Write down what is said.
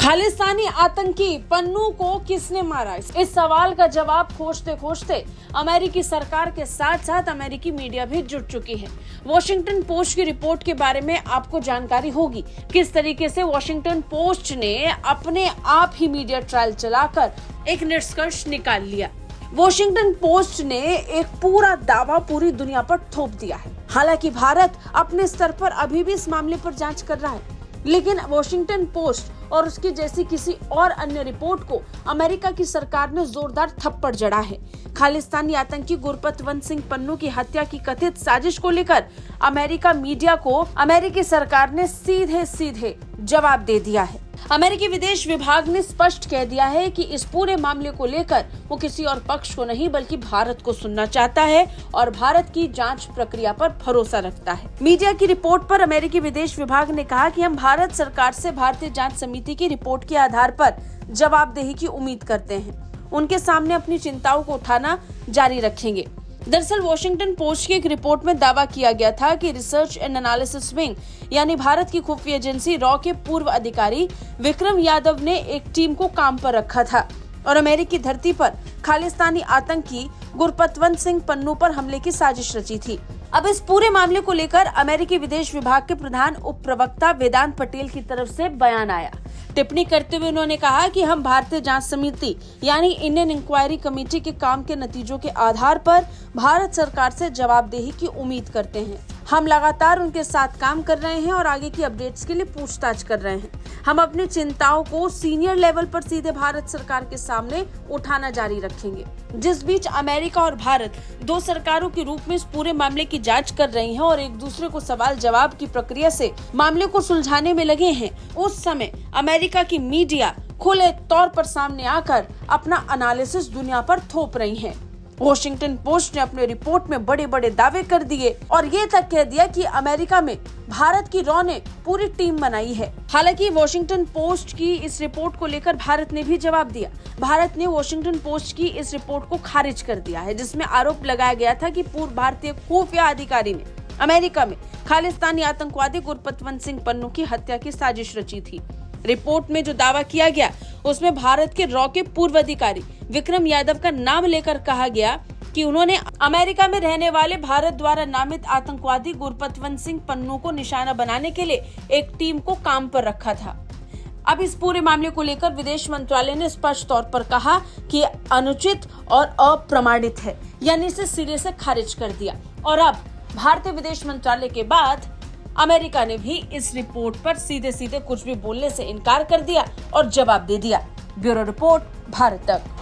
खालिस्तानी आतंकी पन्नू को किसने मारा? इस सवाल का जवाब खोजते खोजते अमेरिकी सरकार के साथ साथ अमेरिकी मीडिया भी जुट चुकी है। वॉशिंगटन पोस्ट की रिपोर्ट के बारे में आपको जानकारी होगी, किस तरीके से वॉशिंगटन पोस्ट ने अपने आप ही मीडिया ट्रायल चलाकर एक निष्कर्ष निकाल लिया। वॉशिंगटन पोस्ट ने एक पूरा दावा पूरी दुनिया पर थोप दिया है। हालांकि भारत अपने स्तर पर अभी भी इस मामले पर जांच कर रहा है, लेकिन वॉशिंगटन पोस्ट और उसकी जैसी किसी और अन्य रिपोर्ट को अमेरिका की सरकार ने जोरदार थप्पड़ जड़ा है। खालिस्तानी आतंकी गुरपतवंत सिंह पन्नू की हत्या की कथित साजिश को लेकर अमेरिका मीडिया को अमेरिकी सरकार ने सीधे सीधे जवाब दे दिया है। अमेरिकी विदेश विभाग ने स्पष्ट कह दिया है कि इस पूरे मामले को लेकर वो किसी और पक्ष को नहीं बल्कि भारत को सुनना चाहता है और भारत की जांच प्रक्रिया पर भरोसा रखता है। मीडिया की रिपोर्ट पर अमेरिकी विदेश विभाग ने कहा कि हम भारत सरकार से भारतीय जांच समिति की रिपोर्ट के आधार पर जवाबदेही की उम्मीद करते हैं। उनके सामने अपनी चिंताओं को उठाना जारी रखेंगे। दरअसल वॉशिंगटन पोस्ट की एक रिपोर्ट में दावा किया गया था कि रिसर्च एंड एनालिसिस विंग यानी भारत की खुफिया एजेंसी रॉ के पूर्व अधिकारी विक्रम यादव ने एक टीम को काम पर रखा था और अमेरिकी धरती पर खालिस्तानी आतंकी गुरपतवंत सिंह पन्नू पर हमले की साजिश रची थी। अब इस पूरे मामले को लेकर अमेरिकी विदेश विभाग के प्रधान उप प्रवक्ता वेदांत पटेल की तरफ से बयान आया। टिप्पणी करते हुए उन्होंने कहा कि हम भारतीय जांच समिति यानी इंडियन इंक्वायरी कमेटी के काम के नतीजों के आधार पर भारत सरकार से जवाबदेही की उम्मीद करते हैं। हम लगातार उनके साथ काम कर रहे हैं और आगे की अपडेट्स के लिए पूछताछ कर रहे हैं। हम अपनी चिंताओं को सीनियर लेवल पर सीधे भारत सरकार के सामने उठाना जारी रखेंगे। जिस बीच अमेरिका और भारत दो सरकारों के रूप में इस पूरे मामले की जांच कर रही हैं और एक दूसरे को सवाल जवाब की प्रक्रिया से मामले को सुलझाने में लगे हैं, उस समय अमेरिका की मीडिया खुले तौर पर सामने आकर अपना एनालिसिस दुनिया पर थोप रही है। वॉशिंगटन पोस्ट ने अपने रिपोर्ट में बड़े बड़े दावे कर दिए और ये तक कह दिया कि अमेरिका में भारत की रॉ ने पूरी टीम बनाई है। हालांकि वॉशिंगटन पोस्ट की इस रिपोर्ट को लेकर भारत ने भी जवाब दिया। भारत ने वॉशिंगटन पोस्ट की इस रिपोर्ट को खारिज कर दिया है, जिसमें आरोप लगाया गया था कि पूर्व भारतीय खुफिया अधिकारी ने अमेरिका में खालिस्तानी आतंकवादी गुरपतवंत सिंह पन्नू की हत्या की साजिश रची थी। रिपोर्ट में जो दावा किया गया उसमें भारत के रॉ के पूर्व अधिकारी विक्रम यादव का नाम लेकर कहा गया कि उन्होंने अमेरिका में रहने वाले भारत द्वारा नामित आतंकवादी गुरपतवंत सिंह पन्नू को निशाना बनाने के लिए एक टीम को काम पर रखा था। अब इस पूरे मामले को लेकर विदेश मंत्रालय ने स्पष्ट तौर पर कहा कि अनुचित और अप्रमाणित है, यानी इसे सिरे से खारिज कर दिया। और अब भारतीय विदेश मंत्रालय के बाद अमेरिका ने भी इस रिपोर्ट पर सीधे सीधे कुछ भी बोलने से इनकार कर दिया और जवाब दे दिया। ब्यूरो रिपोर्ट, भारत तक।